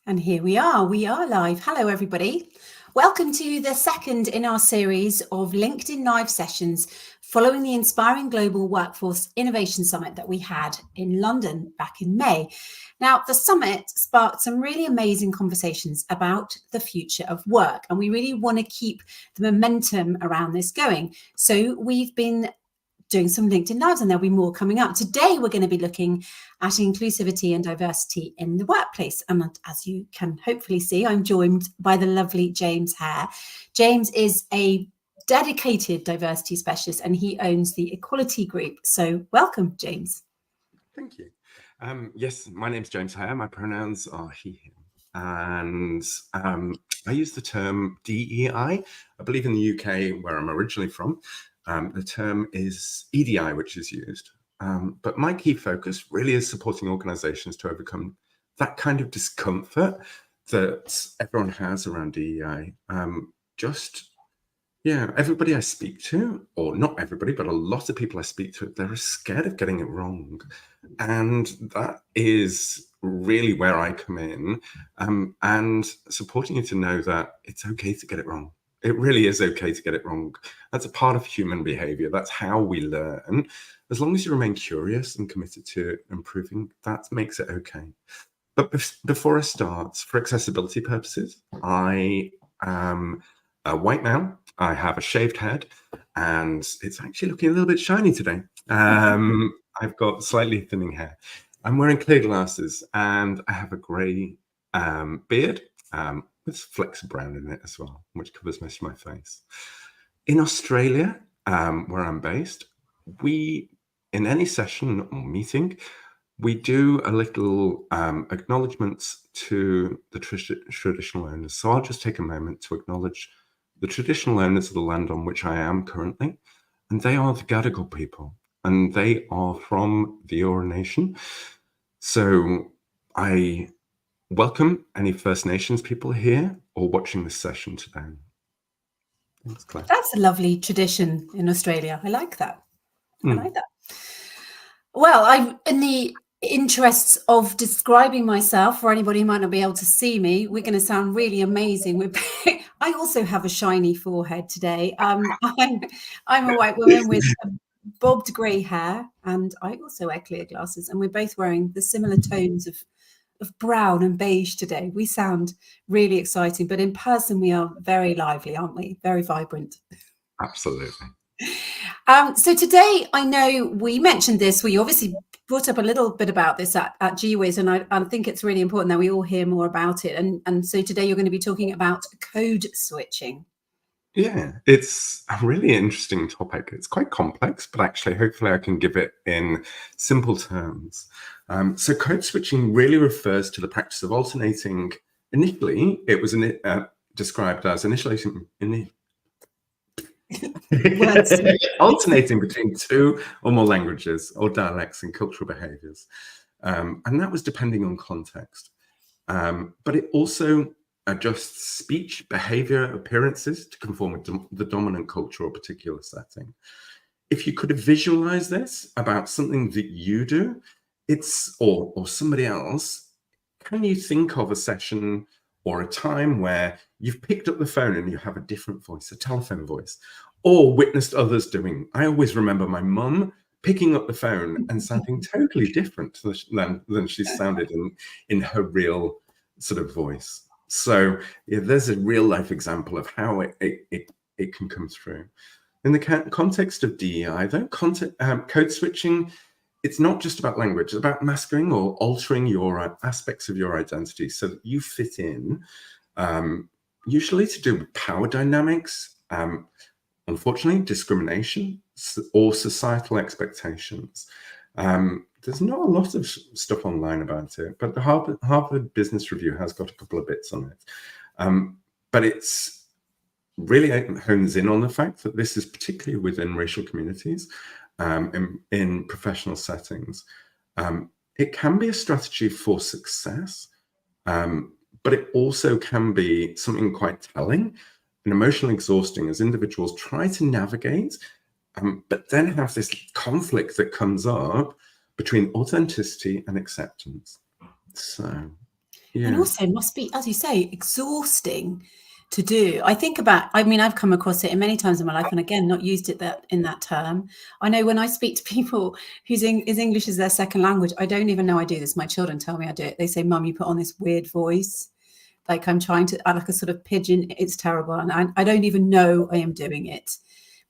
And here we are live. Hello, everybody. Welcome to the second in our series of LinkedIn Live sessions following the Inspiring Global Workforce Innovation Summit that we had in London back in May. Now, the summit sparked some really amazing conversations about the future of work, and we really want to keep the momentum around this going. So we've been doing some LinkedIn Lives, and there'll be more coming up. Today, we're going to be looking at inclusivity and diversity in the workplace. And as you can hopefully see, I'm joined by the lovely James Hare. James is a dedicated diversity specialist, and he owns the Equality Group. So welcome, James. Thank you. Yes, my name's James Hare. My pronouns are he, him. And I use the term DEI. I believe in the UK, where I'm originally from, the term is EDI, which is used. But my key focus really is supporting organizations to overcome that kind of discomfort that everyone has around DEI. Everybody I speak to, or not everybody, but a lot of people I speak to, they're scared of getting it wrong. And that is really where I come in, and supporting you to know that it's okay to get it wrong. It really is okay to get it wrong. That's a part of human behavior. That's how we learn. As long as you remain curious and committed to improving, that makes it okay. But before I start, for accessibility purposes, I am a white male. I have a shaved head, and it's actually looking a little bit shiny today. I've got slightly thinning hair. I'm wearing clear glasses, and I have a grey beard with flecks of brown in it as well, which covers most of my face. In Australia, where I'm based, we, in any session or meeting, we do a little acknowledgements to the traditional owners. So I'll just take a moment to acknowledge the traditional owners of the land on which I am currently, and they are the Gadigal people, and they are from the Eora Nation. So I welcome any First Nations people here or watching this session today. Thanks, Claire. That's a lovely tradition in Australia. I like that. I like that. Well, in the interests of describing myself, for anybody who might not be able to see me, we're going to sound really amazing. I also have a shiny forehead today. I'm a white woman with bobbed grey hair, and I also wear clear glasses, and we're both wearing the similar tones of brown and beige today. We sound really exciting, but in person we are very lively, aren't we? Very vibrant. Absolutely. So today, I know we mentioned this, we obviously brought up a little bit about this at GWIS, and I think it's really important that we all hear more about it. And so today you're going to be talking about code switching. Yeah, it's a really interesting topic. It's quite complex, but actually, hopefully I can give it in simple terms. So code switching really refers to the practice of alternating. Initially, it was described as alternating between two or more languages or dialects and cultural behaviors. And that was depending on context. But it also adjusts speech, behavior, appearances to conform with the dominant culture or particular setting. If you could visualize this about something that you do, or somebody else, can you think of a session or a time where you've picked up the phone and you have a different voice, a telephone voice, or witnessed others doing? I always remember my mum picking up the phone and sounding totally different than she sounded in her real sort of voice. So yeah, there's a real life example of how it can come through. In the context of DEI, though, code switching, it's not just about language, it's about masking or altering your aspects of your identity so that you fit in, usually to do with power dynamics, unfortunately, discrimination or societal expectations. There's not a lot of stuff online about it, but the Harvard Business Review has got a couple of bits on it. But it's really hones in on the fact that this is particularly within racial communities, in professional settings. It can be a strategy for success, but it also can be something quite telling and emotionally exhausting as individuals try to navigate, but then have this conflict that comes up between authenticity and acceptance. So Yeah. And also it must be, as you say, exhausting to do. I think about, I mean, I've come across it many times in my life, and again, not used it that in that term. I know when I speak to people whose English is their second language, I don't even know I do this. My children tell me I do it. They say, Mum, you put on this weird voice. Like I'm trying to, like a sort of pigeon. It's terrible. And I don't even know I am doing it.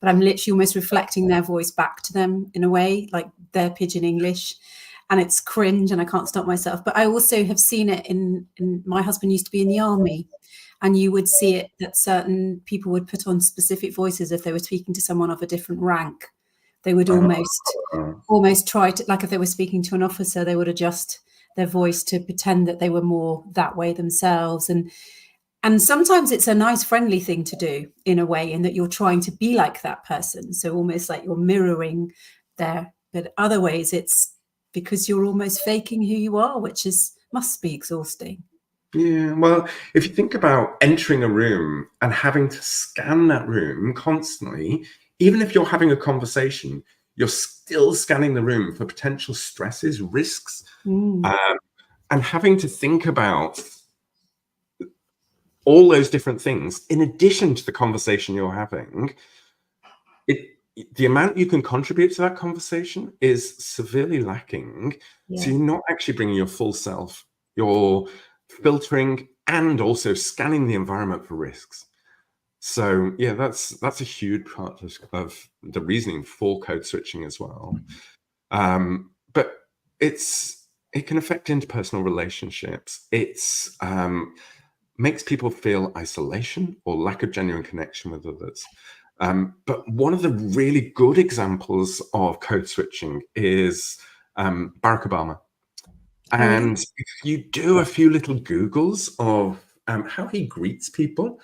But I'm literally almost reflecting their voice back to them in a way, like their pigeon English. And it's cringe and I can't stop myself. But I also have seen it in my husband used to be in the army. And you would see it that certain people would put on specific voices if they were speaking to someone of a different rank. They would almost try to, like if they were speaking to an officer, they would adjust their voice to pretend that they were more that way themselves. And sometimes it's a nice, friendly thing to do in a way, in that you're trying to be like that person. So almost like you're mirroring there. But other ways, it's because you're almost faking who you are, which must be exhausting. Yeah, well, if you think about entering a room and having to scan that room constantly, even if you're having a conversation, you're still scanning the room for potential stresses, risks, and having to think about all those different things in addition to the conversation you're having. The amount you can contribute to that conversation is severely lacking. Yeah. So you're not actually bringing your full self. You're filtering and also scanning the environment for risks. So yeah, that's a huge part of the reasoning for code switching as well. But it can affect interpersonal relationships. It's makes people feel isolation or lack of genuine connection with others. But one of the really good examples of code switching is Barack Obama. And if you do a few little Googles of how he greets people,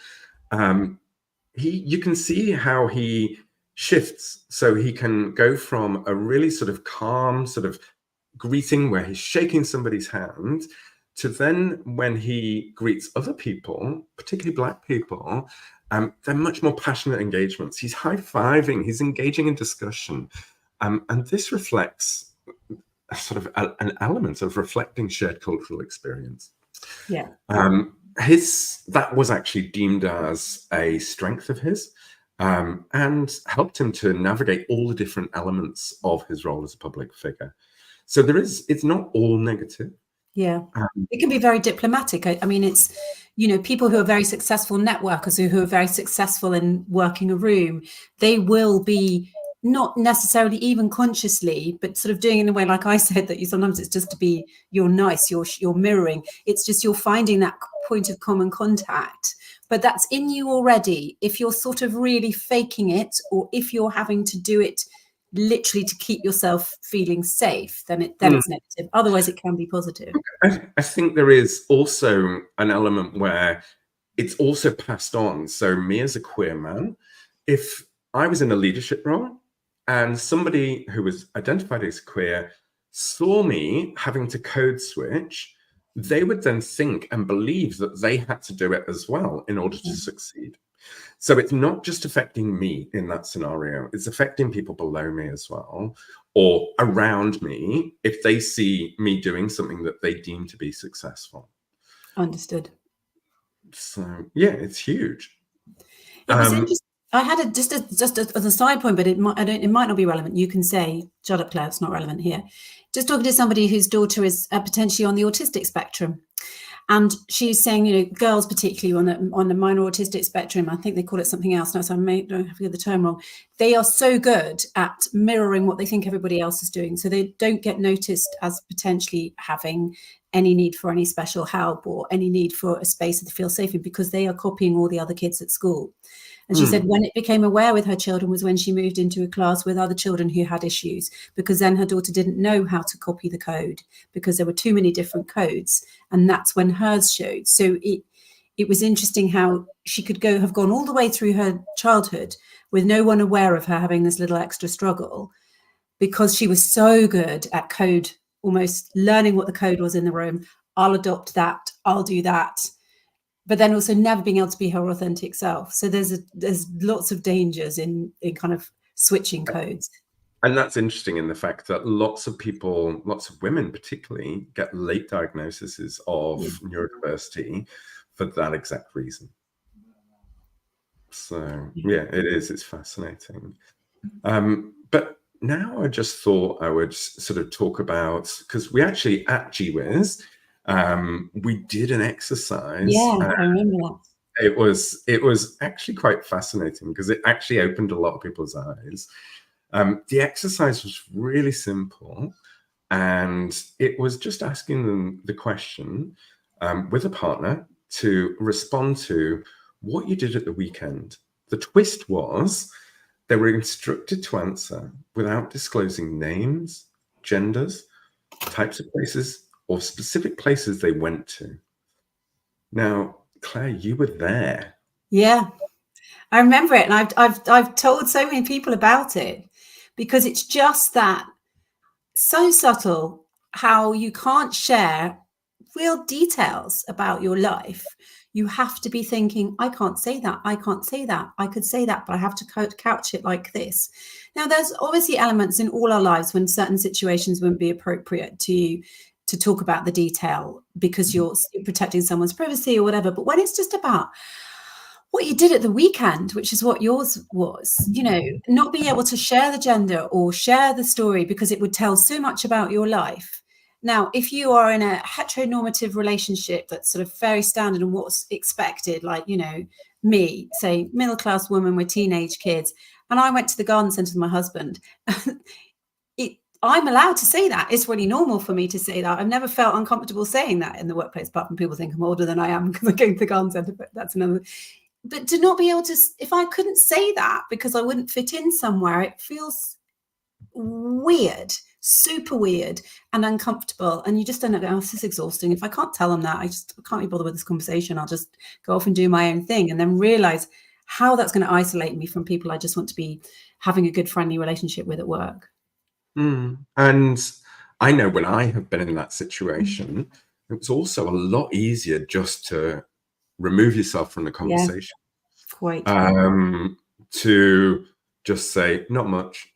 you can see how he shifts. So he can go from a really sort of calm sort of greeting where he's shaking somebody's hand to then when he greets other people, particularly Black people, they're much more passionate engagements. He's high-fiving, he's engaging in discussion. And this reflects a sort of an element of reflecting shared cultural experience. Yeah. That was actually deemed as a strength of his, and helped him to navigate all the different elements of his role as a public figure. So it's not all negative. Yeah, it can be very diplomatic. I mean, it's, people who are very successful networkers, who are very successful in working a room, they will be not necessarily even consciously, but sort of doing it in a way, like I said, that sometimes it's just to be, you're nice, you're mirroring. It's just you're finding that point of common contact, but that's in you already. If you're sort of really faking it, or if you're having to do it literally to keep yourself feeling safe, then it's negative. Otherwise it can be positive. I think there is also an element where it's also passed on. So me as a queer man, if I was in a leadership role and somebody who was identified as queer saw me having to code switch, they would then think and believe that they had to do it as well in order to succeed. So it's not just affecting me in that scenario, it's affecting people below me as well, or around me, if they see me doing something that they deem to be successful. Understood. So yeah, it's huge. It was interesting. I had just as a side point, but it might not be relevant. You can say, shut up, Claire, it's not relevant here. Just talking to somebody whose daughter is potentially on the autistic spectrum. And she's saying, girls particularly on the minor autistic spectrum, I think they call it something else now, so I don't have to get the term wrong. They are so good at mirroring what they think everybody else is doing. So they don't get noticed as potentially having any need for any special help or any need for a space that they feel safe in, because they are copying all the other kids at school. And she said when it became aware with her children was when she moved into a class with other children who had issues, because then her daughter didn't know how to copy the code because there were too many different codes. And that's when hers showed. So it was interesting how she could have gone all the way through her childhood with no one aware of her having this little extra struggle, because she was so good at code, almost learning what the code was in the room. I'll adopt that. I'll do that. But then also never being able to be her authentic self. So there's lots of dangers in kind of switching codes. And that's interesting in the fact that lots of people, lots of women particularly, get late diagnoses of neurodiversity for that exact reason. So yeah, it's fascinating. But now I just thought I would sort of talk about, because we actually at GWIS, we did an exercise. Yeah, I remember that. It was actually quite fascinating because it actually opened a lot of people's eyes. The exercise was really simple, and it was just asking them the question with a partner to respond to what you did at the weekend. The twist was they were instructed to answer without disclosing names, genders, types of places, or specific places they went to. Now, Claire, you were there. Yeah, I remember it, and I've told so many people about it, because it's just that so subtle how you can't share real details about your life. You have to be thinking, I can't say that, I can't say that, I could say that, but I have to couch it like this. Now, there's obviously elements in all our lives when certain situations wouldn't be appropriate to talk about the detail because you're protecting someone's privacy or whatever. But when it's just about what you did at the weekend, which is what yours was, you know, not being able to share the gender or share the story because it would tell so much about your life. Now, if you are in a heteronormative relationship that's sort of very standard and what's expected, like, you know, me, say, middle-class woman with teenage kids, and I went to the garden centre with my husband, I'm allowed to say that. It's really normal for me to say that. I've never felt uncomfortable saying that in the workplace, apart from people think I'm older than I am because I go to the garden centre, but that's another. But to not be able to, if I couldn't say that because I wouldn't fit in somewhere, it feels weird, super weird and uncomfortable. And you just end up going, oh, this is exhausting. If I can't tell them that, I can't be bothered with this conversation. I'll just go off and do my own thing, and then realize how that's going to isolate me from people I just want to be having a good, friendly relationship with at work. And I know when I have been in that situation, it was also a lot easier just to remove yourself from the conversation. Quite. To just say not much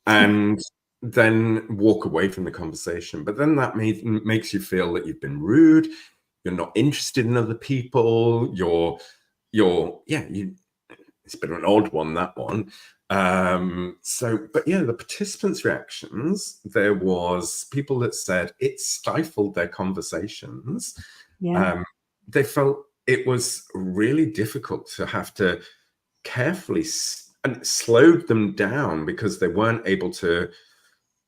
and then walk away from the conversation. But then that makes you feel that you've been rude, you're not interested in other people, it's been an odd one, that one. But yeah, the participants' reactions, there was people that said it stifled their conversations. They felt it was really difficult to have to carefully and slowed them down because they weren't able to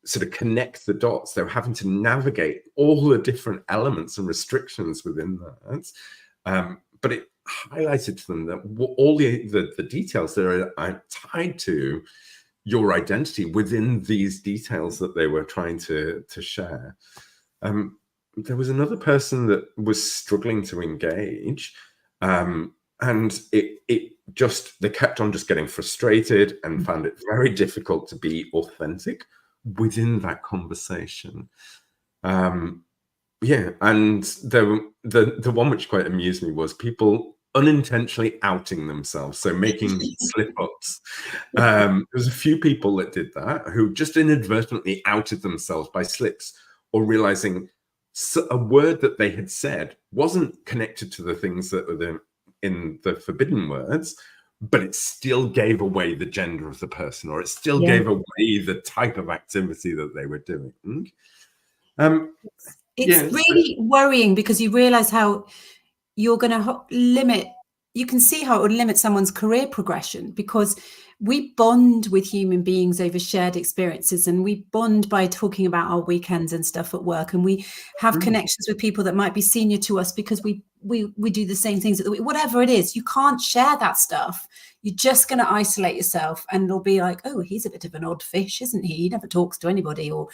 sort of connect the dots. They were having to navigate all the different elements and restrictions within that. But it highlighted to them that all the details that are tied to your identity within these details that they were trying to share. There was another person that was struggling to engage, and they kept on just getting frustrated and found it very difficult to be authentic within that conversation. Yeah, and the one which quite amused me was people unintentionally outing themselves, so making slip-ups. There was a few people that did that who just inadvertently outed themselves by slips or realizing a word that they had said wasn't connected to the things that were in the forbidden words, but it still gave away the gender of the person, or it still gave away the type of activity that they were doing. It's really worrying because you realize how you're going to limit, you can see how it would limit someone's career progression, because we bond with human beings over shared experiences, and we bond by talking about our weekends and stuff at work, and we have connections with people that might be senior to us because we do the same things, whatever it is. You can't share that stuff. You're just going to isolate yourself, and it'll be like, oh, he's a bit of an odd fish, isn't he? He never talks to anybody, or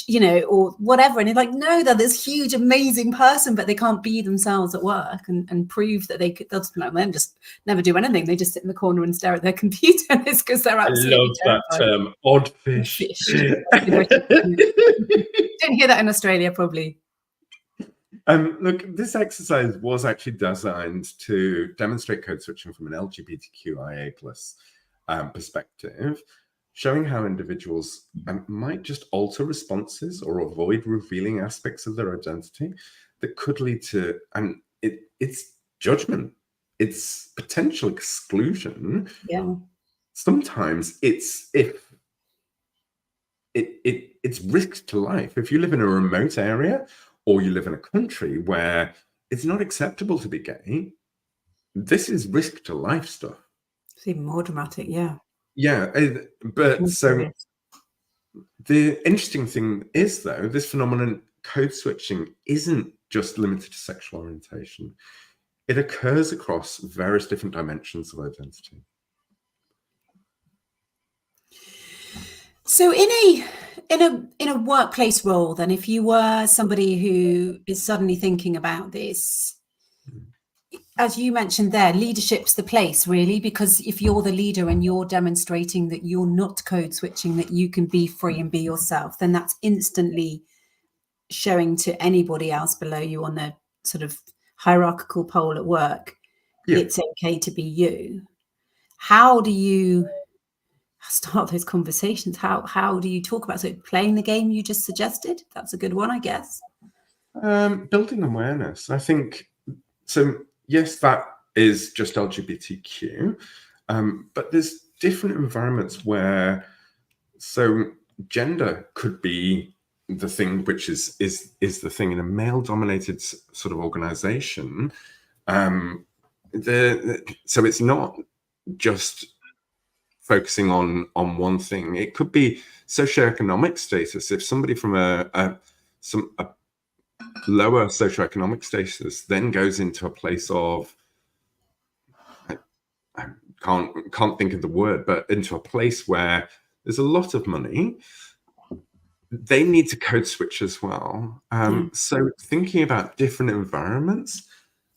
you know, or whatever. And it's like, no, they're this huge, amazing person, but they can't be themselves at work and prove that they'll just never do anything. They just sit in the corner and stare at their computer. And it's because they're absolutely I love that term, odd fish. Don't hear that in Australia, probably. Look, this exercise was actually designed to demonstrate code switching from an LGBTQIA+ perspective. showing how individuals might just alter responses or avoid revealing aspects of their identity that could lead to, and it's judgment, it's potential exclusion. Yeah. Sometimes it's risk to life. If you live in a remote area or you live in a country where it's not acceptable to be gay, this is risk to life stuff. It's even more dramatic, yeah. Yeah, but so the interesting thing is, though, this phenomenon, code switching, isn't just limited to sexual orientation. It occurs across various different dimensions of identity. So in a workplace role, then, if you were somebody who is suddenly thinking about this, as you mentioned there, leadership's the place, really, because if you're the leader and you're demonstrating that you're not code switching, that you can be free and be yourself, then that's instantly showing to anybody else below you on the sort of hierarchical pole at work, it's okay to be you. How do you start those conversations? How do you talk about it? Playing the game you just suggested? That's a good one, I guess. Building awareness, I think. So yes, that is just LGBTQ, but there's different environments where, so gender could be the thing which is the thing in a male-dominated sort of organization. So it's not just focusing on one thing. It could be socioeconomic status. If somebody from a lower socioeconomic status then goes into a place of, I can't think of the word, but into a place where there's a lot of money, they need to code switch as well. So thinking about different environments,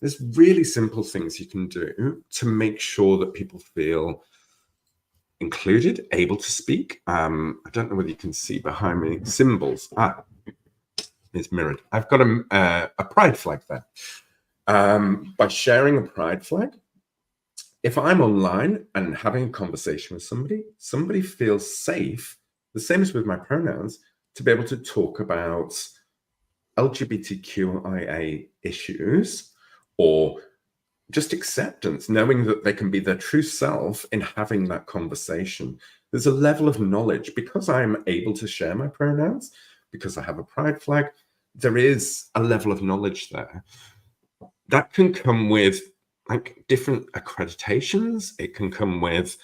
there's really simple things you can do to make sure that people feel included, able to speak. I don't know whether you can see behind me symbols. It's mirrored. I've got a pride flag there. By sharing a pride flag, if I'm online and having a conversation with somebody feels safe, the same as with my pronouns, to be able to talk about LGBTQIA issues or just acceptance, knowing that they can be their true self in having that conversation. There's a level of knowledge because I'm able to share my pronouns, because I have a pride flag, there is a level of knowledge there. That can come with like different accreditations. It can come with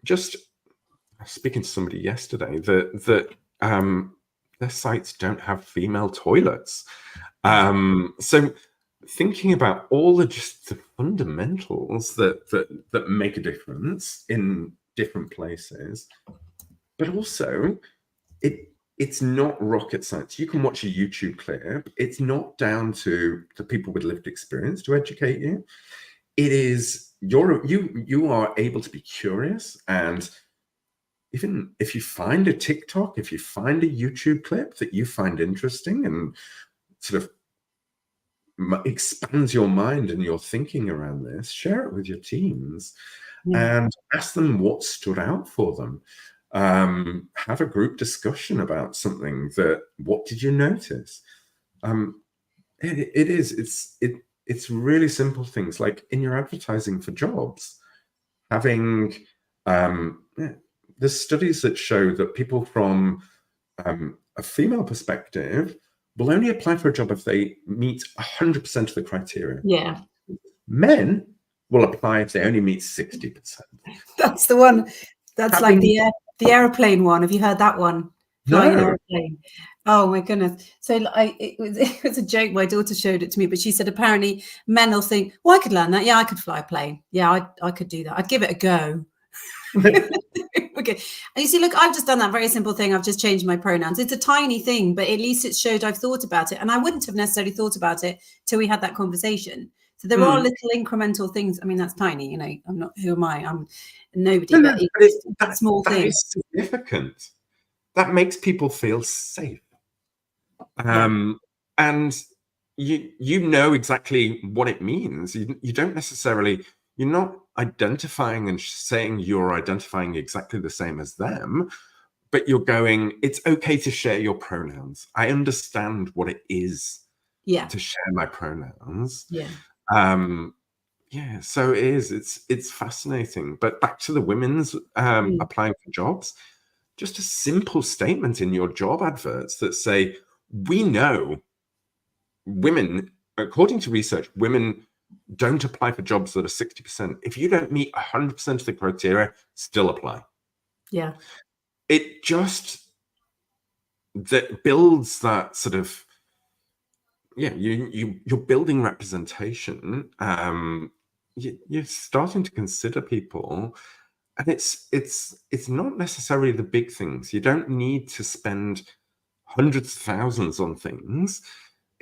just speaking to somebody yesterday that their sites don't have female toilets. So thinking about all the just the fundamentals that make a difference in different places, but also it's not rocket science. You can watch a YouTube clip. It's not down to the people with lived experience to educate you. It is you are able to be curious, and even if you find a TikTok, if you find a YouTube clip that you find interesting and sort of expands your mind and your thinking around this, share it with your teams and ask them what stood out for them. Have a group discussion about something what did you notice? It's really simple things like in your advertising for jobs, having there's studies that show that people from a female perspective will only apply for a job if they meet 100% of the criteria. Yeah. Men will apply if they only meet 60%. That's the one. That's like the airplane one. Have you heard that one? Flying an airplane. Oh my goodness. So it was a joke. My daughter showed it to me, but she said apparently men will think, well, I could learn that. Yeah, I could fly a plane. Yeah, I could do that. I'd give it a go. Okay. And you see, look, I've just done that very simple thing. I've just changed my pronouns. It's a tiny thing, but at least it showed I've thought about it. And I wouldn't have necessarily thought about it till we had that conversation. So there are little incremental things. I mean, that's tiny, I'm not, who am I? I'm nobody, but it's that small thing. That is significant. That makes people feel safe. And you know exactly what it means. You don't necessarily, you're not identifying and saying you're identifying exactly the same as them, but you're going, it's okay to share your pronouns. I understand what it is to share my pronouns. Yeah, so it is. It's fascinating. But back to the women's applying for jobs, just a simple statement in your job adverts that say, we know women, according to research, women don't apply for jobs that are 60%. If you don't meet 100% of the criteria, still apply. Yeah. It just that builds that sort of, you're building representation. You're starting to consider people, and it's not necessarily the big things. You don't need to spend hundreds of thousands on things.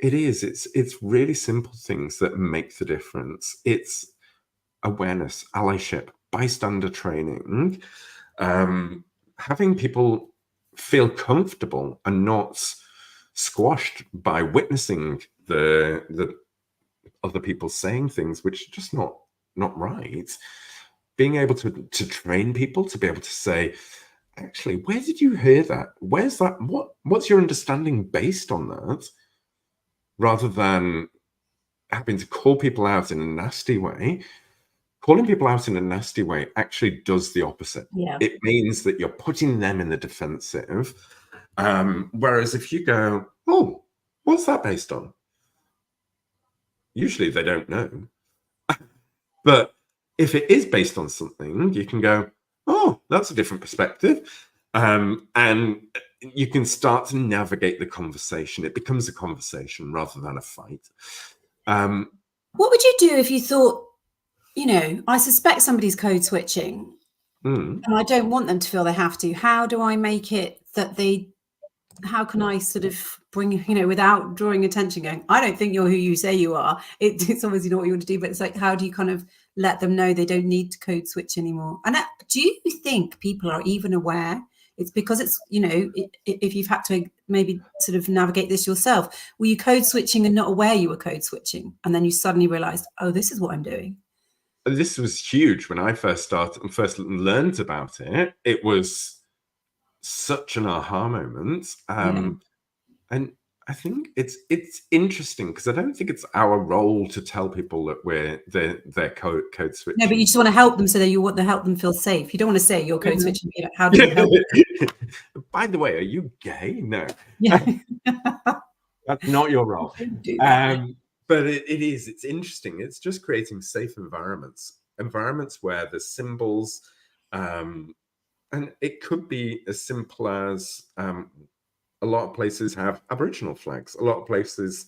It's really simple things that make the difference. It's awareness, allyship, bystander training, having people feel comfortable and not squashed by witnessing the other people saying things which are just not right. Being able to train people to be able to say, actually, where did you hear that? Where's that? What's your understanding based on that? Rather than having to call people out in a nasty way. Calling people out in a nasty way actually does the opposite. It means that you're putting them in the defensive. Whereas if you go, oh, what's that based on? Usually they don't know. But if it is based on something, you can go, oh, that's a different perspective. And you can start to navigate the conversation. It becomes a conversation rather than a fight. What would you do if you thought, I suspect somebody's code switching and I don't want them to feel they have to? How do I make it that how can I sort of bring, without drawing attention, going, I don't think you're who you say you are. It's obviously not what you want to do, but it's like, how do you kind of let them know they don't need to code switch anymore? And do you think people are even aware? It's because it's, if you've had to maybe sort of navigate this yourself, were you code switching and not aware you were code switching? And then you suddenly realized, oh, this is what I'm doing. This was huge when I first learned about it. It was such an aha moment. And I think it's interesting because I don't think it's our role to tell people that they're code switching. No, but you just want to help them so that you want to help them feel safe. You don't want to say you're code switching. How do you help? By the way, are you gay? No. Yeah. That's not your role. But it's interesting. It's just creating safe environments where the symbols, and it could be as simple as a lot of places have Aboriginal flags. A lot of places,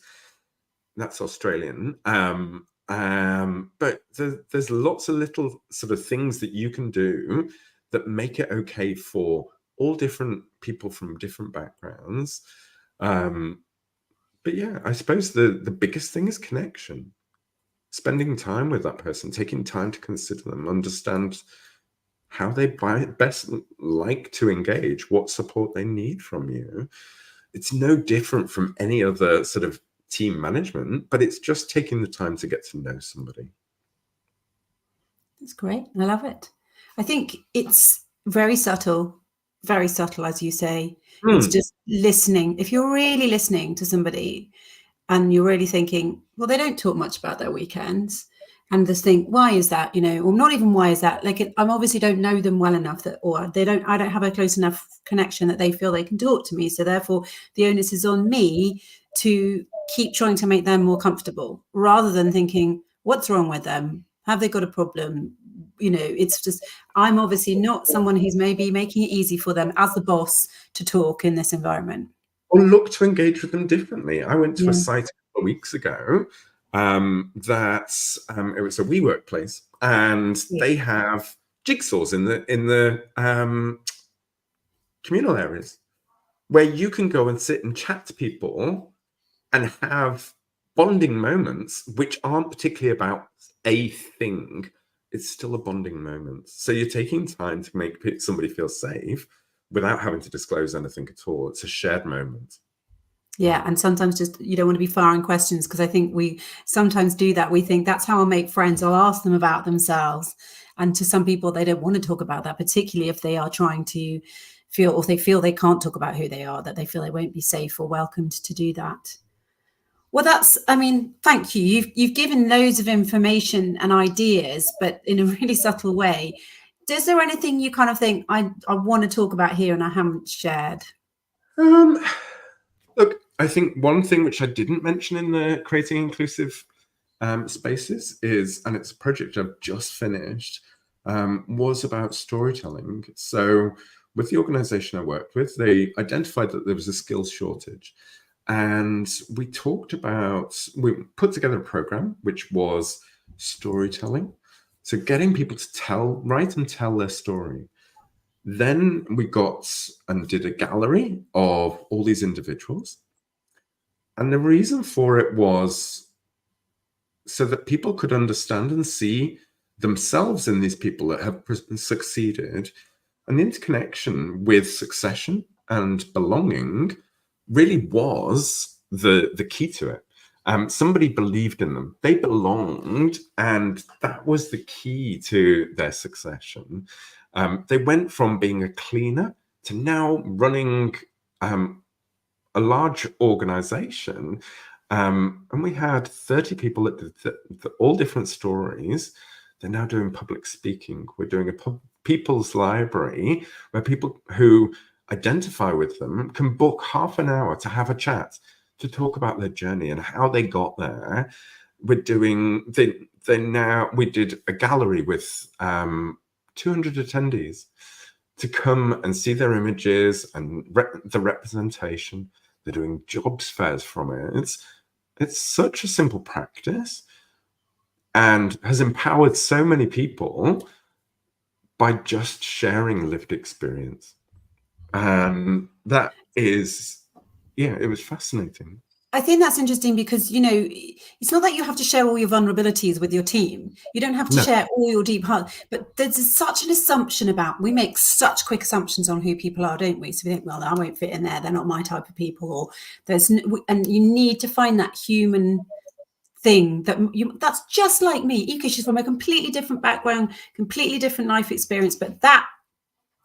that's Australian. But there's lots of little sort of things that you can do that make it okay for all different people from different backgrounds. But yeah, I suppose the biggest thing is connection. Spending time with that person, taking time to consider them, understand how they best like to engage, what support they need from you. It's no different from any other sort of team management, but it's just taking the time to get to know somebody. That's great. I love it. I think it's very subtle, as you say. It's just listening. If you're really listening to somebody and you're really thinking, well, they don't talk much about their weekends, and just think, why is that? Or not even why is that? Like, I obviously don't know them well enough I don't have a close enough connection that they feel they can talk to me. So therefore the onus is on me to keep trying to make them more comfortable, rather than thinking, what's wrong with them? Have they got a problem? It's just, I'm obviously not someone who's maybe making it easy for them as the boss to talk in this environment. Or look to engage with them differently. I went to a site a couple of weeks ago that it was a WeWork place, and they have jigsaws in the communal areas where you can go and sit and chat to people and have bonding moments which aren't particularly about a thing. It's still a bonding moment. So you're taking time to make somebody feel safe without having to disclose anything at all. It's a shared moment. Yeah, and sometimes just you don't want to be firing questions, because I think we sometimes do that. We think that's how I'll make friends. I'll ask them about themselves. And to some people, they don't want to talk about that, particularly if they are trying to feel, or they feel they can't talk about who they are, that they feel they won't be safe or welcomed to do that. Well, I mean, thank you. You've given loads of information and ideas, but in a really subtle way. Is there anything you kind of think I want to talk about here and I haven't shared? Look, I think one thing which I didn't mention in the creating inclusive spaces is, and it's a project I've just finished, was about storytelling. So with the organization I worked with, they identified that there was a skills shortage. And we put together a program which was storytelling. So getting people to write and tell their story. Then we got and did a gallery of all these individuals. And the reason for it was so that people could understand and see themselves in these people that have succeeded. And the interconnection with succession and belonging really was the key to it. Somebody believed in them. They belonged, and that was the key to their succession. They went from being a cleaner to now running a large organization. And we had 30 people that did all different stories. They're now doing public speaking. We're doing a people's library where people who identify with them can book half an hour to have a chat, to talk about their journey and how they got there. We're doing, we did a gallery with 200 attendees to come and see their images and the representation. They're doing jobs fairs from it. It's such a simple practice and has empowered so many people by just sharing lived experience. And that is, yeah, it was fascinating. I think that's interesting because, you know, it's not that you have to share all your vulnerabilities with your team. You don't have to share all your deep heart, but there's such an assumption we make such quick assumptions on who people are, don't we? So we think, well, I won't fit in there. They're not my type of people, or and you need to find that human thing that's just like me. Ika, she's from a completely different background, completely different life experience, but that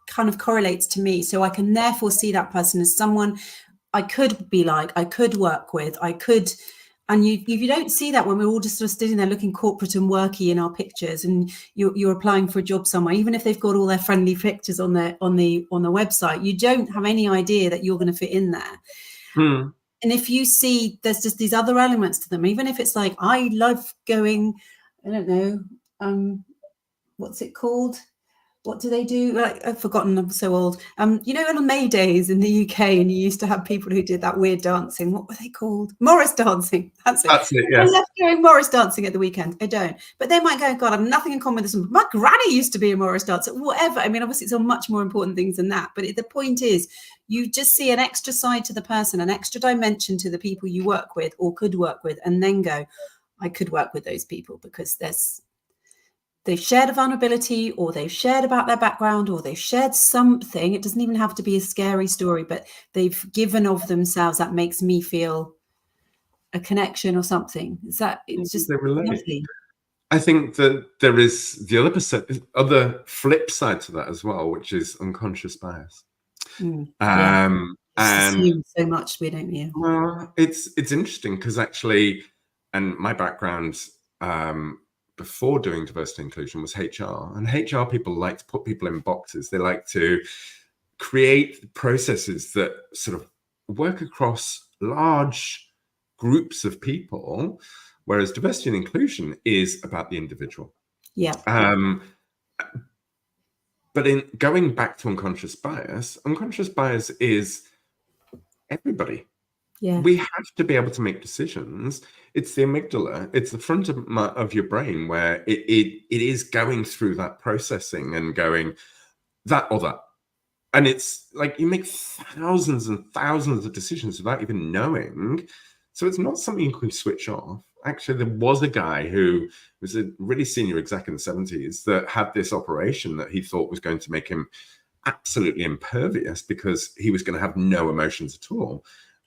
kind of correlates to me. So I can therefore see that person as someone I could be like, I could work with, and you don't see that when we're all just sort of sitting there looking corporate and worky in our pictures, and you're applying for a job somewhere, even if they've got all their friendly pictures on the website, you don't have any idea that you're going to fit in there. And if you see there's just these other elements to them, even if it's like, I love going, I don't know, what's it called? What do they do? Like, I've forgotten, I'm so old. You know, on May Days in the UK, and you used to have people who did that weird dancing. What were they called? Morris dancing. That's it. Yes. I love going Morris dancing at the weekend. I don't. But they might go, God, I have nothing in common with this. My granny used to be a Morris dancer. Whatever. I mean, obviously, it's on much more important things than that. But the point is, you just see an extra side to the person, an extra dimension to the people you work with or could work with, and then go, I could work with those people because they've shared a vulnerability, or they've shared about their background, or they've shared something. It doesn't even have to be a scary story, but they've given of themselves that makes me feel a connection or something. It's just lovely. I think that there is the other flip side to that as well, which is unconscious bias. And so much we don't. Yeah. Well, it's interesting because actually, and my background before doing diversity and inclusion was HR, and HR people like to put people in boxes. They like to create processes that sort of work across large groups of people, whereas diversity and inclusion is about the individual. Yeah. But in going back to unconscious bias is everybody. Yeah. We have to be able to make decisions. It's the amygdala. It's the front of your brain where it is going through that processing and going that or that. And it's like you make thousands and thousands of decisions without even knowing. So it's not something you can switch off. Actually, there was a guy who was a really senior exec in the 70s that had this operation that he thought was going to make him absolutely impervious because he was going to have no emotions at all.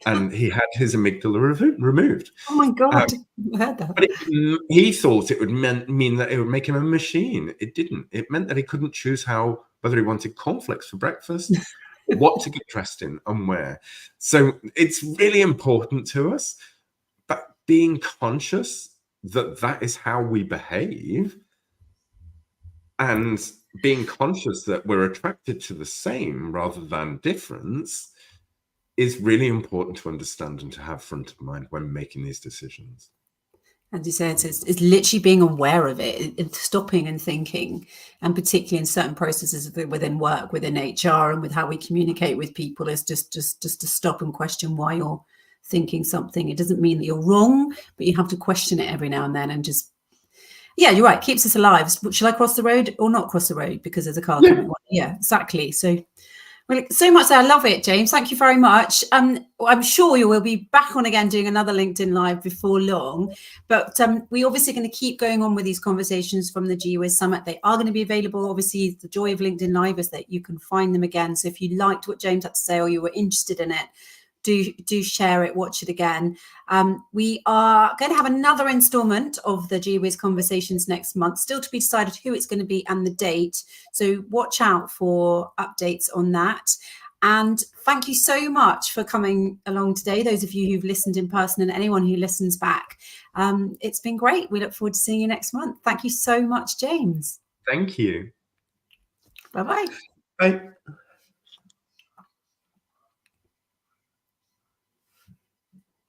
and he had his amygdala removed. Oh my God, I heard that. But he thought it would mean that it would make him a machine. It didn't. It meant that he couldn't choose whether he wanted cornflakes for breakfast, what to get dressed in, and where. So it's really important to us, but being conscious that that is how we behave, and being conscious that we're attracted to the same rather than difference is really important to understand and to have front of mind when making these decisions. As you said, it's literally being aware of it, stopping and thinking, and particularly in certain processes within work, within HR, and with how we communicate with people, is just to stop and question why you're thinking something. It doesn't mean that you're wrong, but you have to question it every now and then, and just, yeah, you're right, keeps us alive. Shall I cross the road or not cross the road because there's a car coming? Yeah, exactly. So, well, so much. I love it, James. Thank you very much. I'm sure you will be back on again doing another LinkedIn Live before long. But we obviously going to keep going on with these conversations from the GWIS Summit. They are going to be available. Obviously, the joy of LinkedIn Live is that you can find them again. So if you liked what James had to say or you were interested in it, do share it, watch it again. We are going to have another installment of the GWIS Conversations next month, still to be decided who it's going to be and the date. So watch out for updates on that. And thank you so much for coming along today, those of you who've listened in person and anyone who listens back. It's been great. We look forward to seeing you next month. Thank you so much, James. Thank you. Bye-bye. Bye.